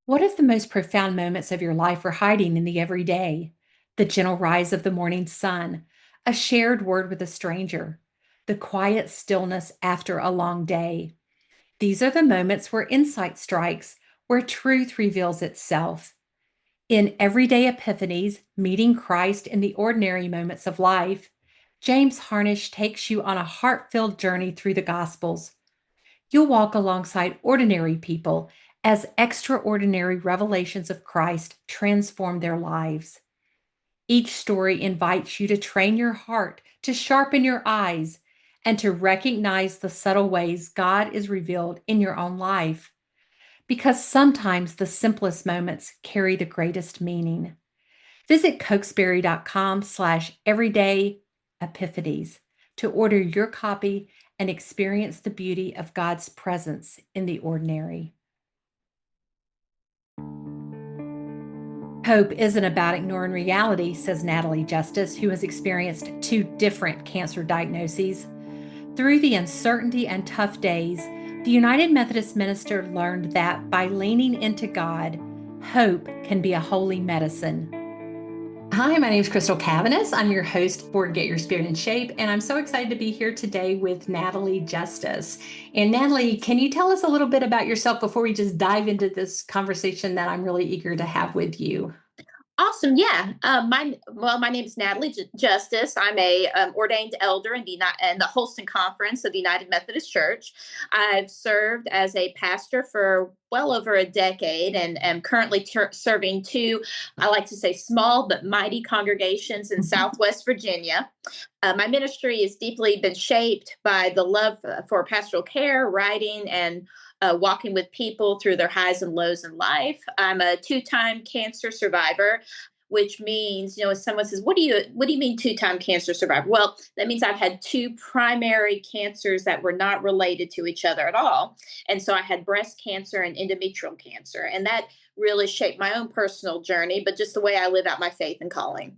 What if the most profound moments of your life are hiding in the everyday? The gentle rise of the morning sun, a shared word with a stranger, the quiet stillness after a long day. These are the moments where insight strikes, where truth reveals itself. In Everyday Epiphanies, Meeting Christ in the Ordinary Moments of Life, James Harnish takes you on a heart-filled journey through the Gospels. You'll walk alongside ordinary people as extraordinary revelations of Christ transform their lives. Each story invites you to train your heart, to sharpen your eyes, and to recognize the subtle ways God is revealed in your own life. Because sometimes the simplest moments carry the greatest meaning. Visit cokesbury.com/everyday epiphanies to order your copy and experience the beauty of God's presence in the ordinary. Hope isn't about ignoring reality, says Natalie Justice, who has experienced two different cancer diagnoses. Through the uncertainty and tough days, the United Methodist minister learned that by leaning into God, hope can be a holy medicine. Hi, my name is Crystal Cavanis. I'm your host for Get Your Spirit in Shape, and I'm so excited to be here today with Natalie Justice. And Natalie, can you tell us a little bit about yourself before we just dive into this conversation that I'm really eager to have with you? Awesome. Yeah. My name is Natalie Justice. I'm a ordained elder in the Holston Conference of the United Methodist Church. I've served as a pastor for well over a decade and am currently serving two, I like to say, small but mighty congregations in Southwest Virginia. My ministry has deeply been shaped by the love for pastoral care, writing, and walking with people through their highs and lows in life. I'm a two-time cancer survivor, which means, if someone says, what do you mean two-time cancer survivor? Well, that means I've had two primary cancers that were not related to each other at all. And so I had breast cancer and endometrial cancer. And that really shaped my own personal journey, but just the way I live out my faith and calling.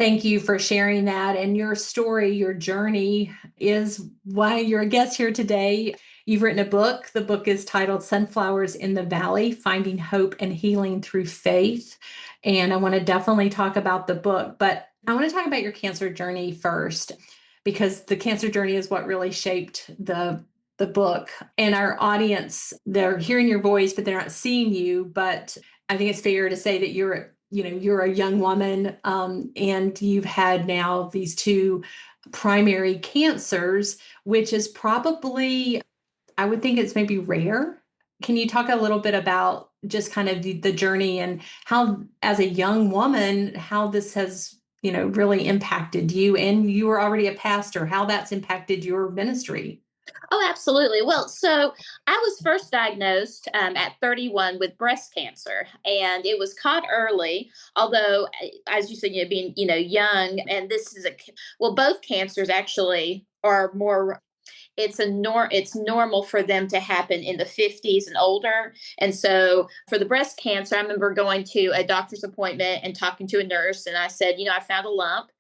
Thank you for sharing that. And your story, your journey is why you're a guest here today. You've written a book. The book is titled Sunflowers in the Valley: Finding Hope and Healing Through Faith. And I want to definitely talk about the book, but I want to talk about your cancer journey first, because the cancer journey is what really shaped the book. And our audience, they're hearing your voice, but they're not seeing you. But I think it's fair to say that you're a young woman, and you've had now these two primary cancers, which is probably, I would think it's maybe rare. Can you talk a little bit about just kind of the journey and how, as a young woman, how this has, really impacted you? And you were already a pastor, how that's impacted your ministry? Oh, absolutely. Well, so I was first diagnosed at 31 with breast cancer, and it was caught early. Although, as you said, being young, and this is well, both cancers actually are more. It's normal for them to happen in the 50s and older. And so for the breast cancer, I remember going to a doctor's appointment and talking to a nurse, and I said, I found a lump.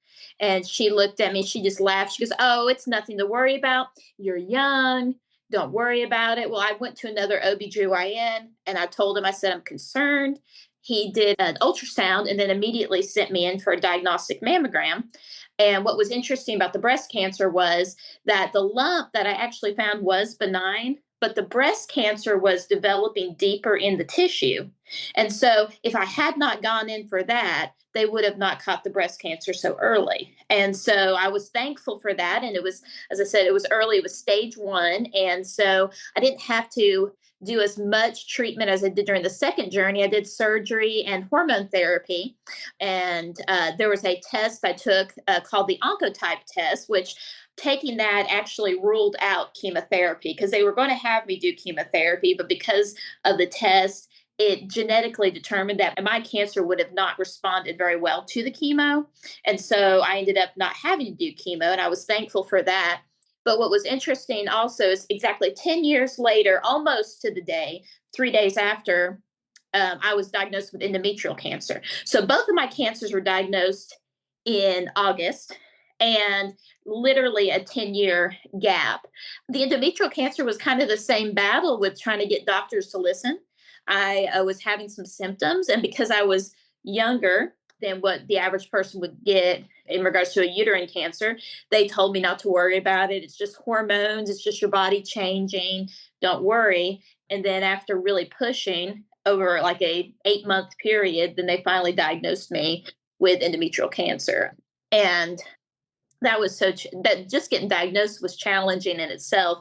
And she looked at me, she just laughed. She goes, "Oh, it's nothing to worry about. You're young. Don't worry about it." Well, I went to another OBGYN and I told him, I said, "I'm concerned." He did an ultrasound and then immediately sent me in for a diagnostic mammogram. And what was interesting about the breast cancer was that the lump that I actually found was benign, but the breast cancer was developing deeper in the tissue. And so if I had not gone in for that, they would have not caught the breast cancer so early. And so I was thankful for that. And it was, as I said, it was early, it was stage one. And so I didn't have to do as much treatment as I did during the second journey. I did surgery and hormone therapy. And there was a test I took called the Oncotype test, which taking that actually ruled out chemotherapy because they were going to have me do chemotherapy, but because of the test, it genetically determined that my cancer would have not responded very well to the chemo. And so I ended up not having to do chemo, and I was thankful for that. But what was interesting also is exactly 10 years later, almost to the day, 3 days after, I was diagnosed with endometrial cancer. So both of my cancers were diagnosed in August, and literally a 10-year gap. The endometrial cancer was kind of the same battle with trying to get doctors to listen. I was having some symptoms, and because I was younger than what the average person would get in regards to a uterine cancer, they told me not to worry about it. It's just hormones, it's just your body changing. Don't worry. And then after really pushing over like a 8-month period, then they finally diagnosed me with endometrial cancer. And that was that just getting diagnosed was challenging in itself.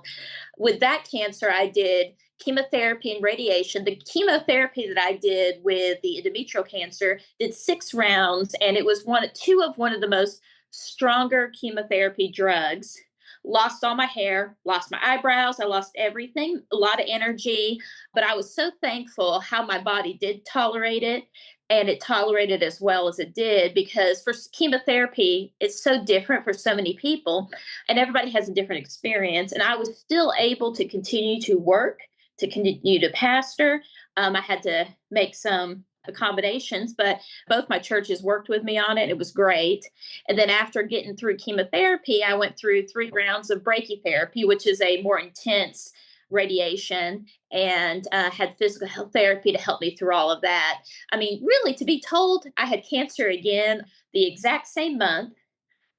With that cancer, I did chemotherapy and radiation. The chemotherapy that I did with the endometrial cancer did 6 rounds, and it was one of the most stronger chemotherapy drugs. Lost all my hair, lost my eyebrows, I lost everything, a lot of energy. But I was so thankful how my body did tolerate it, and it tolerated as well as it did, because for chemotherapy, it's so different for so many people, and everybody has a different experience. And I was still able to continue to work, to continue to pastor. I had to make some accommodations, but both my churches worked with me on it. It was great. And then after getting through chemotherapy, I went through 3 rounds of brachytherapy, which is a more intense radiation, and had physical health therapy to help me through all of that. I mean, really, to be told I had cancer again the exact same month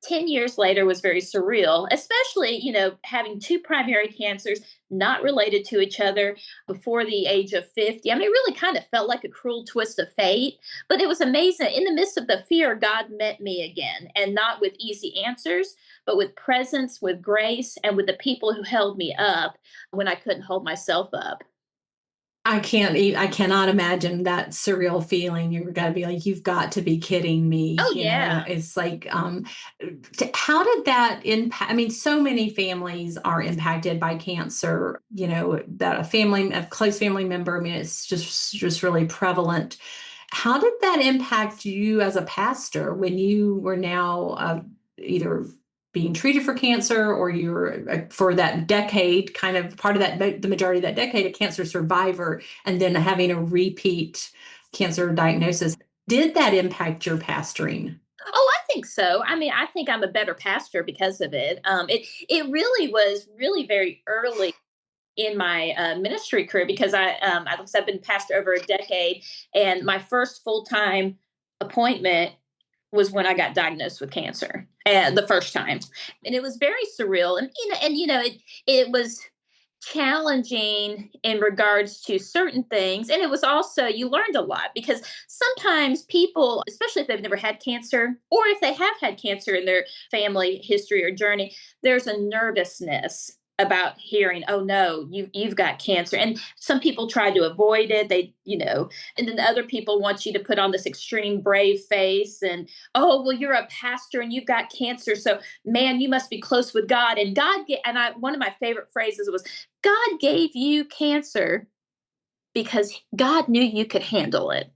10 years later was very surreal, especially, having two primary cancers not related to each other before the age of 50. I mean, it really kind of felt like a cruel twist of fate, but it was amazing. In the midst of the fear, God met me again, and not with easy answers, but with presence, with grace, and with the people who held me up when I couldn't hold myself up. I cannot imagine that surreal feeling. You're gotta be like, "You've got to be kidding me," Oh, yeah. It's like, how did that impact? I mean, so many families are impacted by cancer, that a close family member, I mean, it's just really prevalent. How did that impact you as a pastor when you were now, either being treated for cancer, or you're, for that decade, kind of part of that, the majority of that decade, a cancer survivor, and then having a repeat cancer diagnosis? Did that impact your pastoring? Oh, I think so. I mean, I think I'm a better pastor because of it. It really was really very early in my ministry career, because I've been pastor over a decade, and my first full time appointment was when I got diagnosed with cancer, the first time, and it was very surreal. And it was challenging in regards to certain things, and it was also, you learned a lot, because sometimes people, especially if they've never had cancer, or if they have had cancer in their family history or journey, there's a nervousness about hearing, oh no, you've got cancer. And some people try to avoid it, and then other people want you to put on this extreme brave face, and, oh well, you're a pastor and you've got cancer, so man, you must be close with God. And one of my favorite phrases was, God gave you cancer because God knew you could handle it.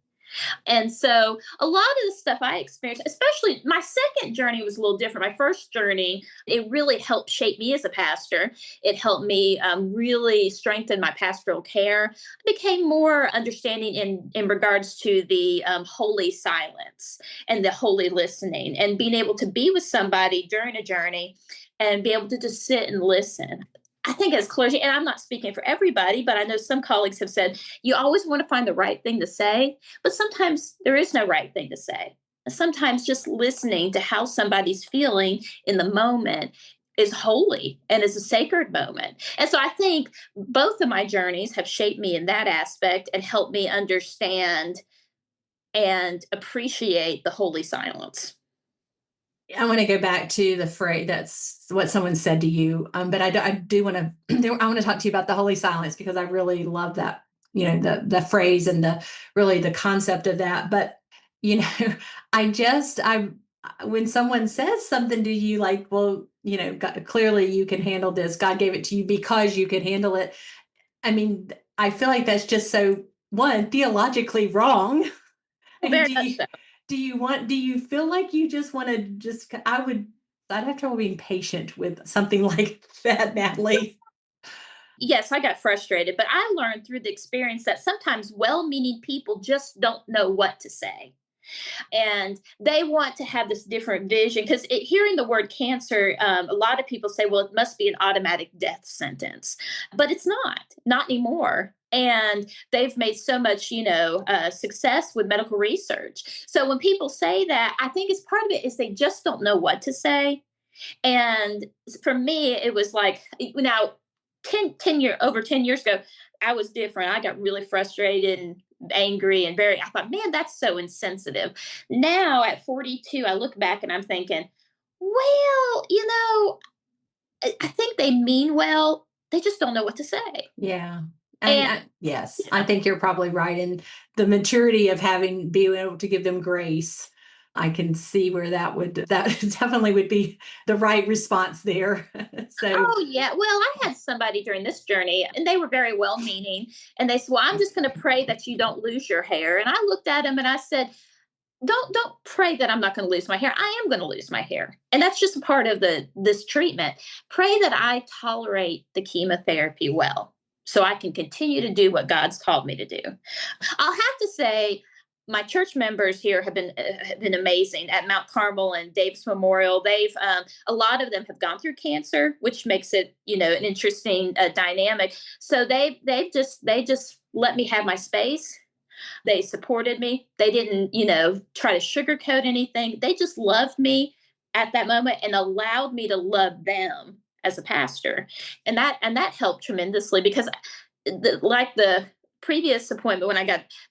And so a lot of the stuff I experienced, especially my second journey, was a little different. My first journey, it really helped shape me as a pastor. It helped me really strengthen my pastoral care. I became more understanding in regards to the holy silence and the holy listening, and being able to be with somebody during a journey and be able to just sit and listen. I think as clergy, and I'm not speaking for everybody, but I know some colleagues have said, you always want to find the right thing to say, but sometimes there is no right thing to say. Sometimes just listening to how somebody's feeling in the moment is holy and is a sacred moment. And so I think both of my journeys have shaped me in that aspect and helped me understand and appreciate the holy silence. I want to go back to the phrase, that's what someone said to you. But I do want to, I want to talk to you about the holy silence, because I really love that, the phrase and really the concept of that. But, you know, I, when someone says something to you like, well, God, clearly you can handle this. God gave it to you because you can handle it. I mean, I feel like that's just so, one, theologically wrong. I mean, Very much so. do you feel like you just want to I'd have trouble being patient with something like that, Natalie. Yes, I got frustrated, but I learned through the experience that sometimes well meaning people just don't know what to say. And they want to have this different vision, because hearing the word cancer, a lot of people say, well, it must be an automatic death sentence, but it's not anymore. And they've made so much, success with medical research. So when people say that, I think it's part of it is they just don't know what to say. And for me, it was like, now, 10 years ago, I was different. I got really frustrated and angry and I thought, man, that's so insensitive. Now at 42, I look back and I'm thinking, well, I think they mean well. They just don't know what to say. Yeah. And Yes, I yeah. think you're probably right in the maturity of having being able to give them grace. I can see where that definitely would be the right response there. So, Oh, yeah. Well, I had somebody during this journey, and they were very well meaning. And they said, well, I'm just going to pray that you don't lose your hair. And I looked at him and I said, don't pray that I'm not going to lose my hair. I am going to lose my hair. And that's just a part of this treatment. Pray that I tolerate the chemotherapy well so I can continue to do what God's called me to do. I'll have to say, my church members here have been amazing at Mount Carmel and Davis Memorial. They've a lot of them have gone through cancer, which makes it an interesting dynamic. So they just let me have my space. They supported me. They didn't try to sugarcoat anything. They just loved me at that moment and allowed me to love them as a pastor, and that helped tremendously because like the previous appointment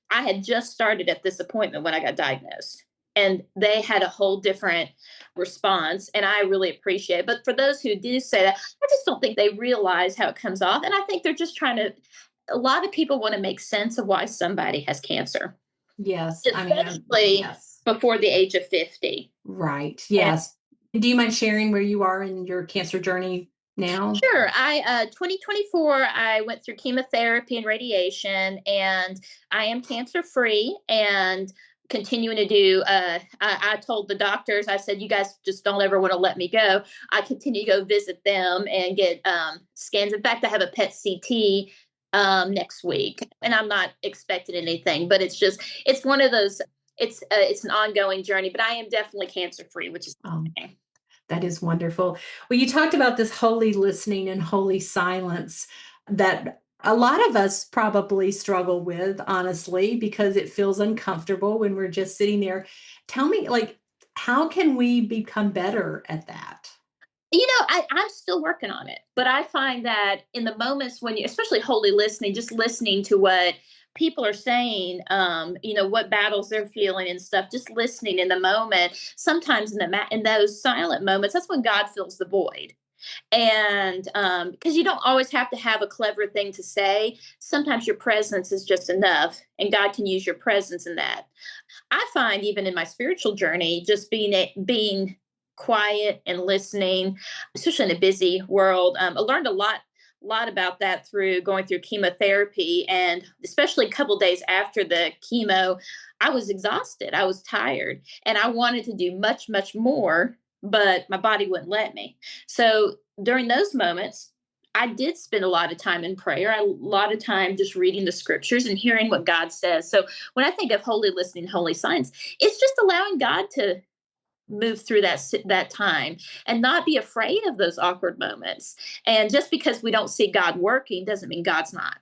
I had just started at this appointment when I got diagnosed. And they had a whole different response, and I really appreciate it. But for those who do say that, I just don't think they realize how it comes off. And I think they're just trying to, a lot of people want to make sense of why somebody has cancer, yes, especially yes. before the age of 50. Right. Yes. Do you mind sharing where you are in your cancer journey now? Sure. 2024, I went through chemotherapy and radiation, and I am cancer free and continuing to do. I told the doctors, I said, you guys just don't ever want to let me go. I continue to go visit them and get scans. In fact, I have a PET CT next week, and I'm not expecting anything, but it's one of those. It's an ongoing journey, but I am definitely cancer free, which is Oh, amazing. that is wonderful. Well, you talked about this holy listening and holy silence that a lot of us probably struggle with, honestly, because it feels uncomfortable when we're just sitting there. Tell me, like, how can we become better at that? I'm still working on it, but I find that in the moments when especially holy listening, just listening to what people are saying, what battles they're feeling and stuff, just listening in the moment. Sometimes in those silent moments, that's when God fills the void. And because you don't always have to have a clever thing to say, sometimes your presence is just enough, and God can use your presence in that. I find even in my spiritual journey, just being quiet and listening, especially in a busy world. I learned a lot about that through going through chemotherapy, and especially a couple days after the chemo, I was exhausted. I was tired, and I wanted to do much, much more, but my body wouldn't let me. So during those moments, I did spend a lot of time in prayer, a lot of time just reading the scriptures and hearing what God says. So when I think of holy listening, holy signs, it's just allowing God to move through that time and not be afraid of those awkward moments. And just because we don't see God working doesn't mean God's not.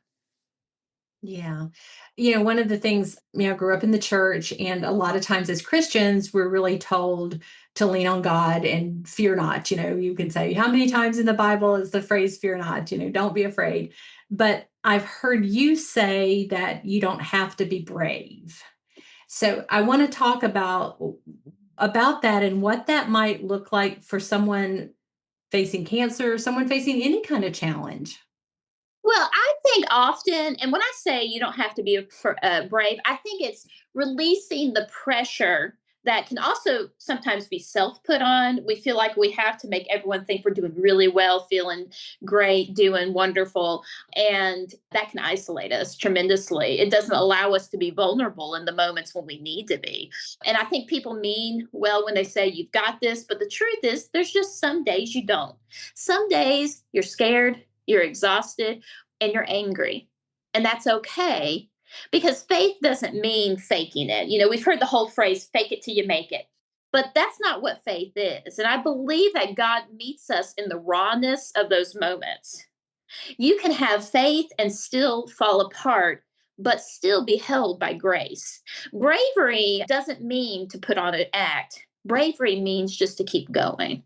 Yeah. One of the things, I grew up in the church, and a lot of times as Christians, we're really told to lean on God and fear not. You can say, how many times in the Bible is the phrase fear not? Don't be afraid. But I've heard you say that you don't have to be brave. So I want to talk about that and what that might look like for someone facing cancer, someone facing any kind of challenge. Well, I think often, and when I say you don't have to be brave, I think it's releasing the pressure that can also sometimes be self put on. We feel like we have to make everyone think we're doing really well, feeling great, doing wonderful. And that can isolate us tremendously. It doesn't allow us to be vulnerable in the moments when we need to be. And I think people mean well when they say you've got this, but the truth is, there's just some days you don't. Some days you're scared, you're exhausted, and you're angry. And that's okay, because faith doesn't mean faking it. We've heard the whole phrase, fake it till you make it. But that's not what faith is. And I believe that God meets us in the rawness of those moments. You can have faith and still fall apart, but still be held by grace. Bravery doesn't mean to put on an act. Bravery means just to keep going.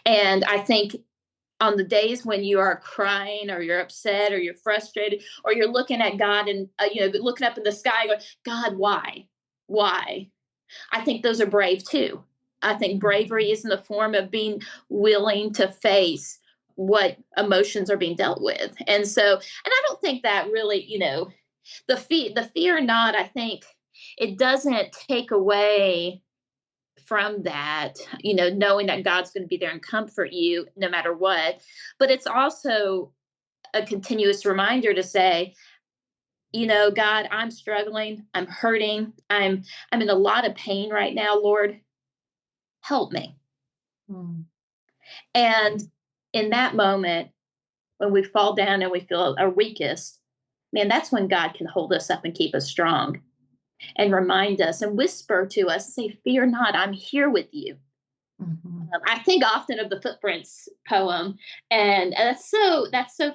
And I think on the days when you are crying or you're upset or you're frustrated or you're looking at God and looking up in the sky going, God, why? Why? I think those are brave too. I think bravery is in the form of being willing to face what emotions are being dealt with. And I don't think that really, the fear not, I think it doesn't take away from that, knowing that God's going to be there and comfort you no matter what. But it's also a continuous reminder to say, God, I'm struggling, I'm hurting, I'm in a lot of pain right now, Lord, help me. Mm. And in that moment, when we fall down and we feel our weakest, man, that's when God can hold us up and keep us strong and remind us and whisper to us, say, fear not, I'm here with you. Mhm. I think often of the Footprints poem, and that's so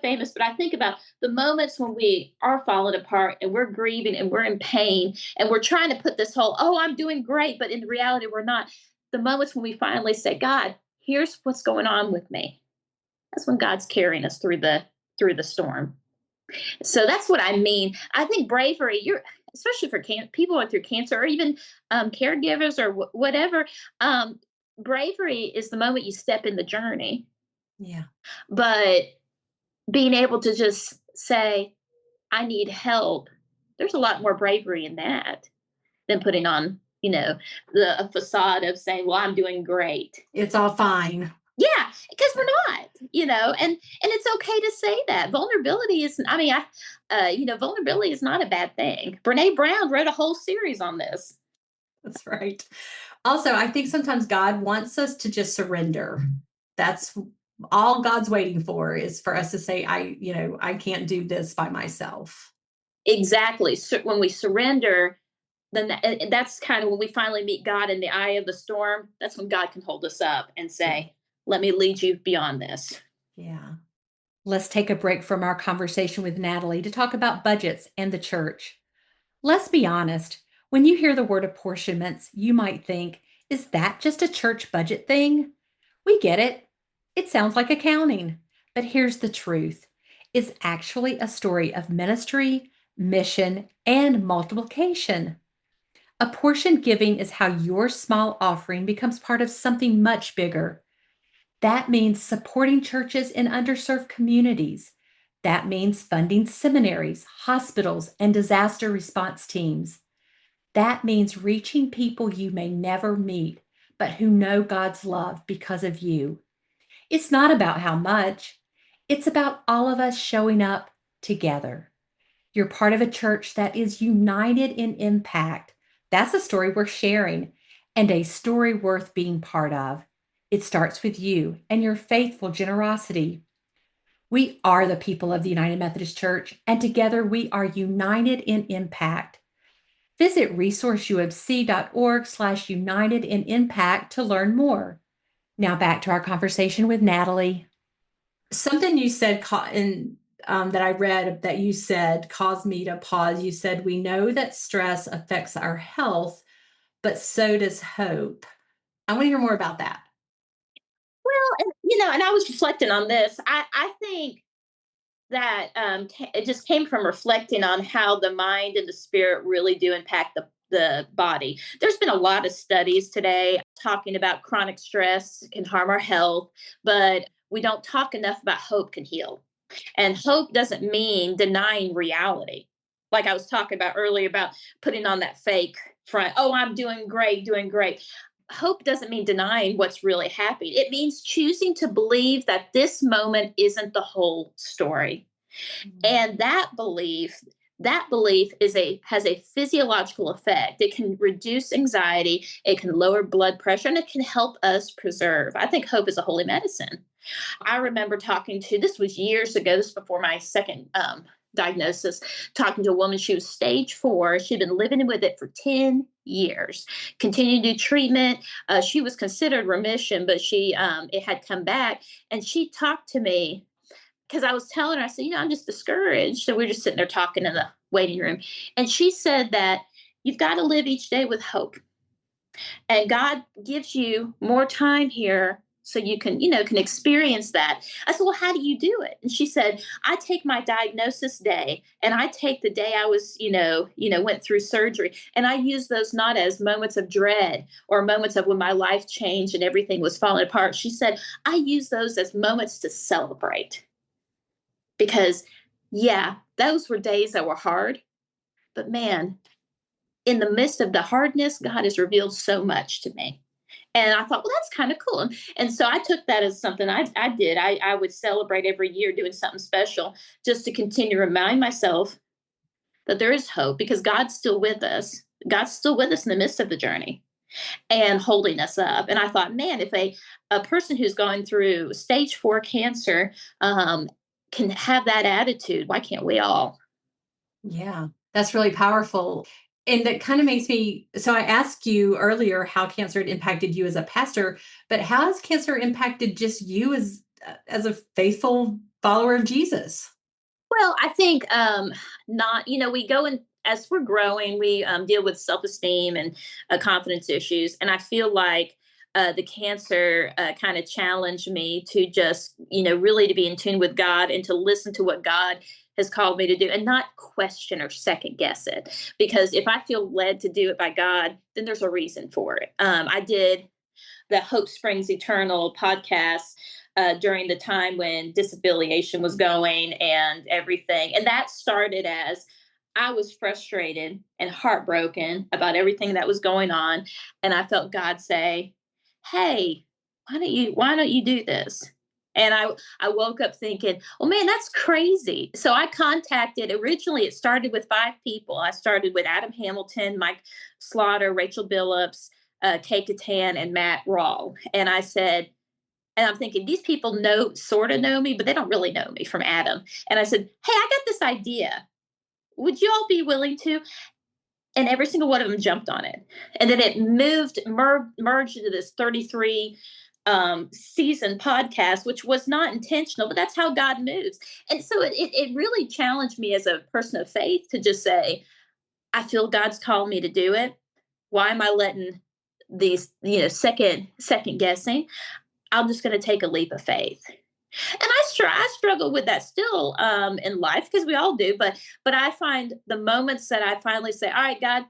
famous. But I think about the moments when we are falling apart and we're grieving and we're in pain and we're trying to put this whole "oh, I'm doing great," but in reality we're not. The moments when we finally say, "God, here's what's going on with me." That's when God's carrying us through the storm. So that's what I mean. I think bravery, you're especially for people going through cancer or even caregivers or whatever. Um, Bravery is the moment you step in the journey, Yeah. but being able to just say, "I need help." There's a lot more bravery in that than putting on, the a facade of saying, "Well, I'm doing great." It's all fine. Yeah, because we're not, and it's okay to say that. Vulnerability is, I mean, vulnerability is not a bad thing. Brene Brown wrote a whole series on this. That's right. Also, I think sometimes God wants us to just surrender. That's all God's waiting for is for us to say, I can't do this by myself. Exactly. So when we surrender, then that's kind of when we finally meet God in the eye of the storm. That's when God can hold us up and Yeah. say, "Let me lead you beyond this." Yeah. Let's take a break from our conversation with Natalie to talk about budgets and the church. Let's be honest. When you hear the word apportionments, you might think, is that just a church budget thing? We get it. It sounds like accounting. But here's the truth. It's actually a story of ministry, mission, and multiplication. Apportion giving is how your small offering becomes part of something much bigger. That means supporting churches in underserved communities. That means funding seminaries, hospitals, and disaster response teams. That means reaching people you may never meet, but who know God's love because of you. It's not about how much, it's about all of us showing up together. You're part of a church that is united in impact. That's a story worth sharing and a story worth being part of. It starts with you and your faithful generosity. We are the people of the United Methodist Church, and together we are united in impact. Visit resourceumc.org/united in impact to learn more. Now back to our conversation with Natalie. Something you said that I read that you said caused me to pause. You said, we know that stress affects our health, but so does hope. I want to hear more about that. And I was reflecting on this. I think that it just came from reflecting on how the mind and the spirit really do impact the body. There's been a lot of studies today talking about chronic stress can harm our health, but we don't talk enough about hope can heal. And hope doesn't mean denying reality. Like I was talking about earlier about putting on that fake front. Oh, I'm doing great, doing great. Hope doesn't mean denying what's really happening. It means choosing to believe that this moment isn't the whole story. Mm. And that belief has a physiological effect. It can reduce anxiety, it can lower blood pressure, and it can help us preserve. I think hope is a holy medicine. I remember talking to, this was years ago, this was before my second diagnosis, talking to a woman. She was stage 4. She'd been living with it for 10 years, continued to do treatment. She was considered remission, but it had come back. And she talked to me because I was telling her, I said, I'm just discouraged. So we are just sitting there talking in the waiting room. And she said that you've got to live each day with hope. And God gives you more time here so you can, can experience that. I said, well, how do you do it? And she said, I take my diagnosis day and I take the day I was, went through surgery, and I use those not as moments of dread or moments of when my life changed and everything was falling apart. She said, I use those as moments to celebrate because, yeah, those were days that were hard, but man, in the midst of the hardness, God has revealed so much to me. And I thought, well, that's kind of cool. And so I took that as something I did. I would celebrate every year doing something special just to continue to remind myself that there is hope because God's still with us. God's still with us in the midst of the journey and holding us up. And I thought, man, if a person who's going through stage 4 cancer can have that attitude, why can't we all? Yeah, that's really powerful. And that kind of makes me, so I asked you earlier how cancer had impacted you as a pastor, but how has cancer impacted just you as a faithful follower of Jesus? Well, I think not, we go in as we're growing, we deal with self esteem and confidence issues. And I feel like the cancer kind of challenged me to just, really to be in tune with God and to listen to what God has called me to do and not question or second guess it. Because if I feel led to do it by God, then there's a reason for it. I did the Hope Springs Eternal podcast during the time when disaffiliation was going and everything. And that started as I was frustrated and heartbroken about everything that was going on. And I felt God say, hey, why don't you do this? And I woke up thinking, oh man, that's crazy. So I contacted, originally it started with 5 people. I started with Adam Hamilton, Mike Slaughter, Rachel Billups, Kate Catan, and Matt Rawl. And I said, and I'm thinking, these people sort of know me, but they don't really know me from Adam. And I said, hey, I got this idea. Would you all be willing to? And every single one of them jumped on it. And then it merged into this 33 season podcast, which was not intentional, but that's how God moves. And so it really challenged me as a person of faith to just say, I feel God's called me to do it. Why am I letting these, second guessing? I'm just going to take a leap of faith. And I struggle with that still in life because we all do. But I find the moments that I finally say, all right, God,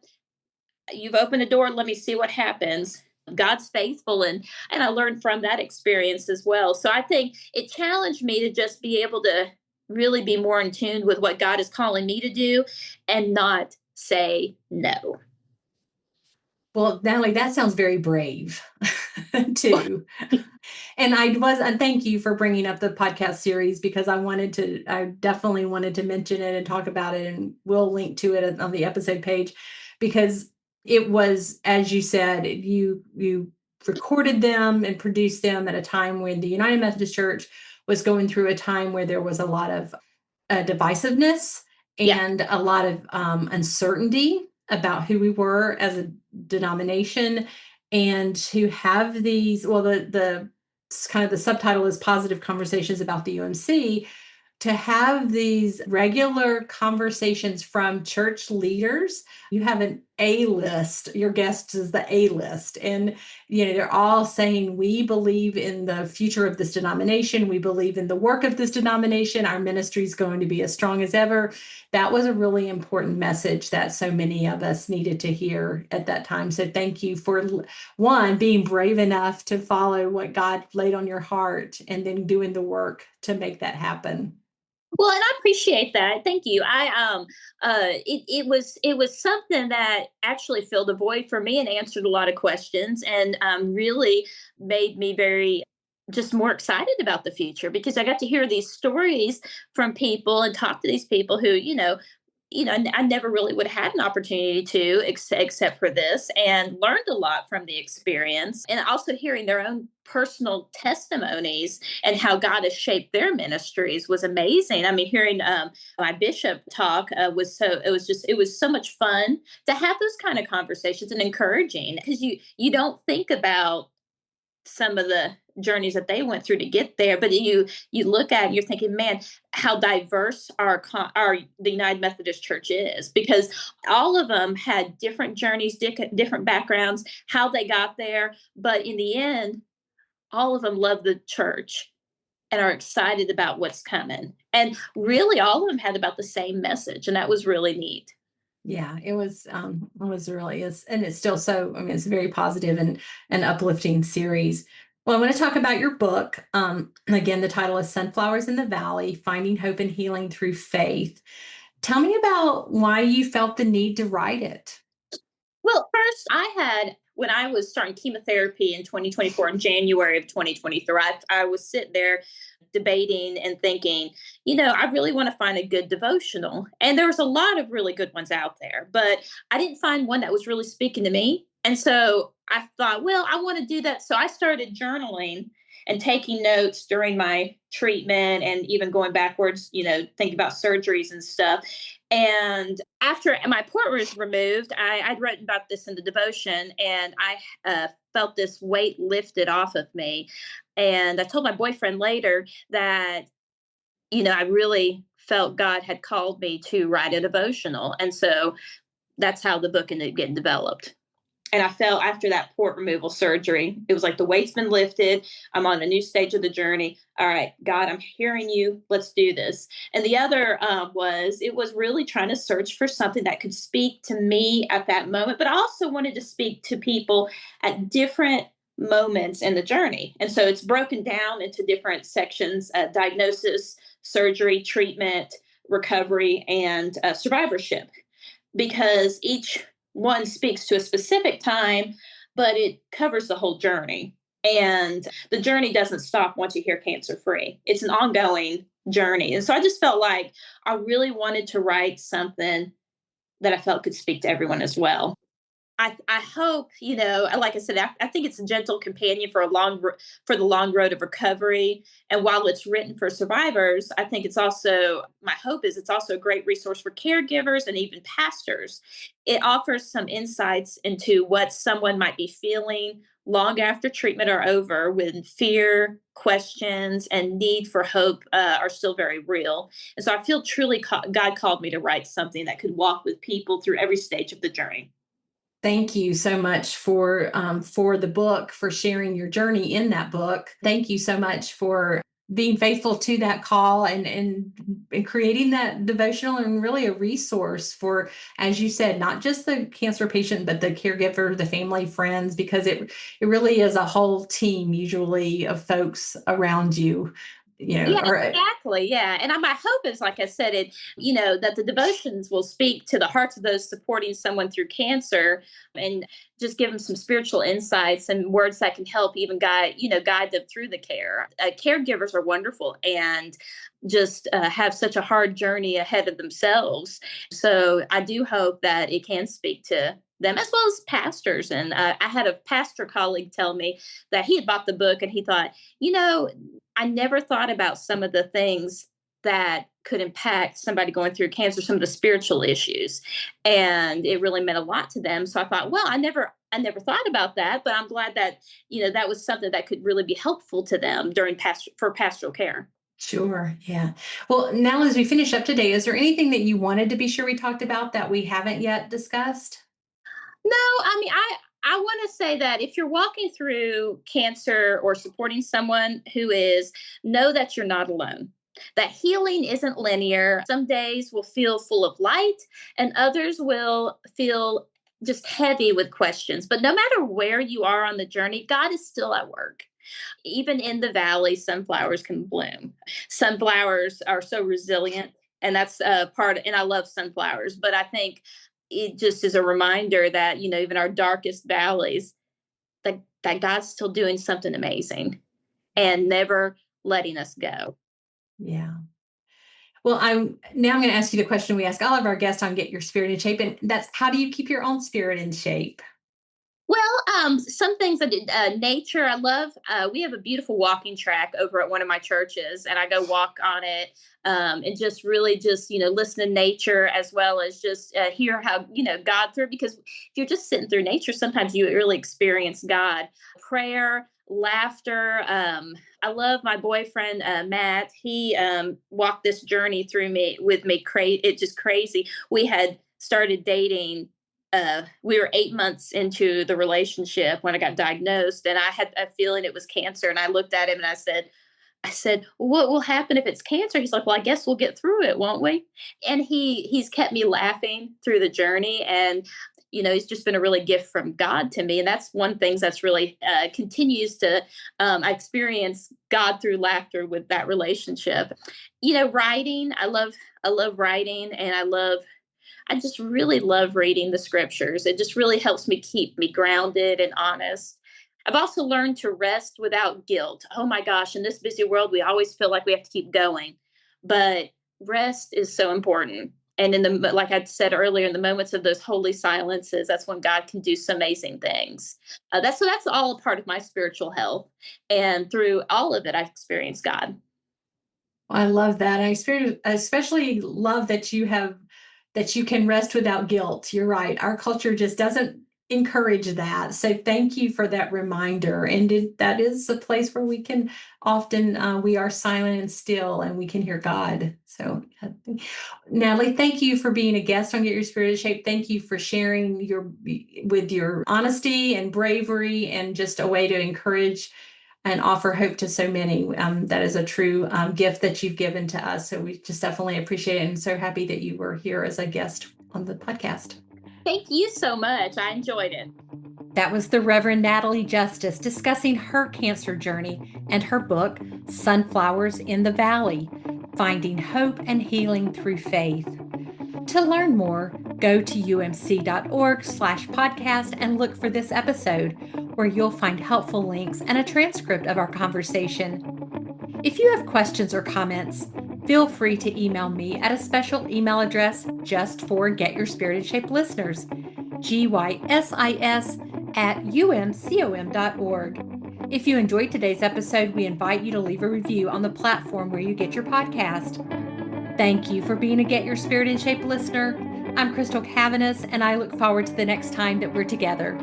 you've opened a door. Let me see what happens. God's faithful. And I learned from that experience as well. So I think it challenged me to just be able to really be more in tune with what God is calling me to do and not say no. Well, Natalie, that sounds very brave too. And thank you for bringing up the podcast series because I definitely wanted to mention it and talk about it. And we'll link to it on the episode page because it was, as you said, you recorded them and produced them at a time when the United Methodist Church was going through a time where there was a lot of divisiveness Yeah. and a lot of uncertainty about who we were as a denomination. And to have these, well, the kind of the subtitle is Positive Conversations about the UMC, to have these regular conversations from church leaders. You have an A list, your guest is the A list. And, they're all saying, we believe in the future of this denomination. We believe in the work of this denomination. Our ministry is going to be as strong as ever. That was a really important message that so many of us needed to hear at that time. So thank you for one, being brave enough to follow what God laid on your heart and then doing the work to make that happen. Well, and I appreciate that. Thank you. It was something that actually filled a void for me and answered a lot of questions and really made me very just more excited about the future because I got to hear these stories from people and talk to these people who, I never really would have had an opportunity to except for this and learned a lot from the experience and also hearing their own personal testimonies and how God has shaped their ministries was amazing. I mean, hearing my bishop talk it was so much fun to have those kind of conversations and encouraging because you don't think about some of the journeys that they went through to get there. But you look at it, you're thinking, man, how diverse our the United Methodist Church is, because all of them had different journeys, different backgrounds, how they got there. But in the end, all of them love the church and are excited about what's coming. And really, all of them had about the same message, and that was really neat. Yeah, it was really is, and it's still so, I mean, it's a very positive and uplifting series. Well, I want to talk about your book. Again, the title is Sunflowers in the Valley, Finding Hope and Healing Through Faith. Tell me about why you felt the need to write it. Well, first, when I was starting chemotherapy in 2024, in January of 2023, I was sitting there debating and thinking, I really want to find a good devotional. And there was a lot of really good ones out there, but I didn't find one that was really speaking to me. And so I thought, well, I want to do that. So I started journaling and taking notes during my treatment and even going backwards, thinking about surgeries and stuff. And after my port was removed, I'd written about this in the devotion, and I felt this weight lifted off of me. And I told my boyfriend later that, I really felt God had called me to write a devotional. And so that's how the book ended up getting developed. And I felt after that port removal surgery, it was like the weight's been lifted. I'm on a new stage of the journey. All right, God, I'm hearing you. Let's do this. And the other it was really trying to search for something that could speak to me at that moment, but I also wanted to speak to people at different moments in the journey. And so it's broken down into different sections: diagnosis, surgery, treatment, recovery, and survivorship, because each one speaks to a specific time, but it covers the whole journey. And the journey doesn't stop once you hear cancer free. It's an ongoing journey. And so I just felt like I really wanted to write something that I felt could speak to everyone as well. I hope, like I said, I think it's a gentle companion for for the long road of recovery. And while it's written for survivors, I think my hope is it's also a great resource for caregivers and even pastors. It offers some insights into what someone might be feeling long after treatment are over, when fear, questions, and need for hope are still very real. And so I feel truly God called me to write something that could walk with people through every stage of the journey. Thank you so much for the book, for sharing your journey in that book. Thank you so much for being faithful to that call and creating that devotional, and really a resource for, as you said, not just the cancer patient, but the caregiver, the family, friends, because it really is a whole team usually of folks around you, Yeah, or exactly. Yeah. And my hope is, like I said, that the devotions will speak to the hearts of those supporting someone through cancer, and just give them some spiritual insights and words that can help even guide them through the care. Caregivers are wonderful and just have such a hard journey ahead of themselves. So I do hope that it can speak to them as well as pastors. And I had a pastor colleague tell me that he had bought the book and he thought, you know, I never thought about some of the things that could impact somebody going through cancer, some of the spiritual issues. And it really meant a lot to them. So I thought, well, I never thought about that, but I'm glad that, that was something that could really be helpful to them for pastoral care. sure, yeah. Well, now as we finish up today, is there anything that you wanted to be sure we talked about that we haven't yet discussed? No, I mean, I want to say that if you're walking through cancer or supporting someone who is, know that you're not alone. That healing isn't linear. Some days will feel full of light, and others will feel just heavy with questions. But no matter where you are on the journey, God is still at work. Even in the valley, sunflowers can bloom. Sunflowers are so resilient, and that's part. And I love sunflowers, but I think it just is a reminder that, even our darkest valleys, that God's still doing something amazing and never letting us go. Yeah. Well, I'm going to ask you the question we ask all of our guests on Get Your Spirit in Shape, and that's, how do you keep your own spirit in shape? Well, some things I did. Nature, I love. We have a beautiful walking track over at one of my churches, and I go walk on it, and just really just listen to nature, as well as just hear how God through. Because if you're just sitting through nature, sometimes you really experience God. Prayer. laughter. I love my boyfriend, Matt. He walked this journey through me with me. It just crazy. We had started dating. We were 8 months into the relationship when I got diagnosed, and I had a feeling it was cancer. And I looked at him and I said, "What will happen if it's cancer?" He's like, "Well, I guess we'll get through it, won't we?" And he's kept me laughing through the journey, and he's just been a really gift from God to me. And that's one thing that's really continues to I experience God through laughter with that relationship. Writing. I love writing, and I just really love reading the scriptures. It just really helps me keep me grounded and honest. I've also learned to rest without guilt. Oh my gosh, in this busy world, we always feel like we have to keep going, but rest is so important. And like I said earlier, in the moments of those holy silences, that's when God can do some amazing things. That's all a part of my spiritual health, and through all of it, I've experienced God. I love that. I especially love that you can rest without guilt. You're right. Our culture just doesn't encourage that. So thank you for that reminder. And that is a place where we can often we are silent and still, and we can hear God. So Natalie, thank you for being a guest on Get Your Spirit in Shape. Thank you for sharing your honesty and bravery, and just a way to encourage and offer hope to so many. That is a true gift that you've given to us. So we just definitely appreciate it, and so happy that you were here as a guest on the podcast. Thank you so much. I enjoyed it. That was the Reverend Natalie Justice discussing her cancer journey and her book, Sunflowers in the Valley, Finding Hope and Healing Through Faith. To learn more, go to umc.org/podcast and look for this episode, where you'll find helpful links and a transcript of our conversation. If you have questions or comments, feel free to email me at a special email address just for Get Your Spirit in Shape listeners, gysis@umcom.org. If you enjoyed today's episode, we invite you to leave a review on the platform where you get your podcast. Thank you for being a Get Your Spirit in Shape listener. I'm Crystal Cavanis, and I look forward to the next time that we're together.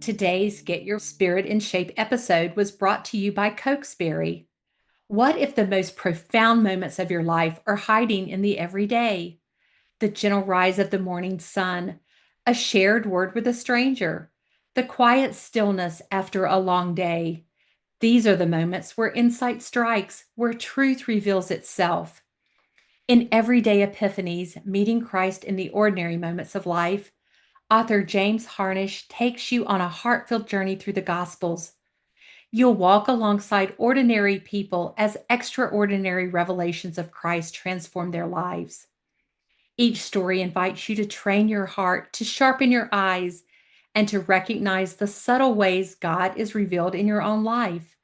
Today's Get Your Spirit in Shape episode was brought to you by Cokesbury. What if the most profound moments of your life are hiding in the everyday? The gentle rise of the morning sun, a shared word with a stranger, the quiet stillness after a long day. These are the moments where insight strikes, where truth reveals itself. In Everyday Epiphanies, Meeting Christ in the Ordinary Moments of Life, author James Harnish takes you on a heart-filled journey through the Gospels. You'll walk alongside ordinary people as extraordinary revelations of Christ transform their lives. Each story invites you to train your heart, to sharpen your eyes, and to recognize the subtle ways God is revealed in your own life,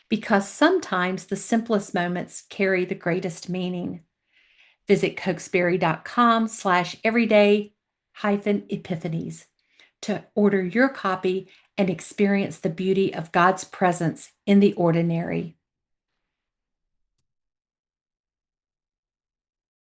because sometimes the simplest moments carry the greatest meaning. Visit cokesbury.com/everyday-epiphanies to order your copy and experience the beauty of God's presence in the ordinary.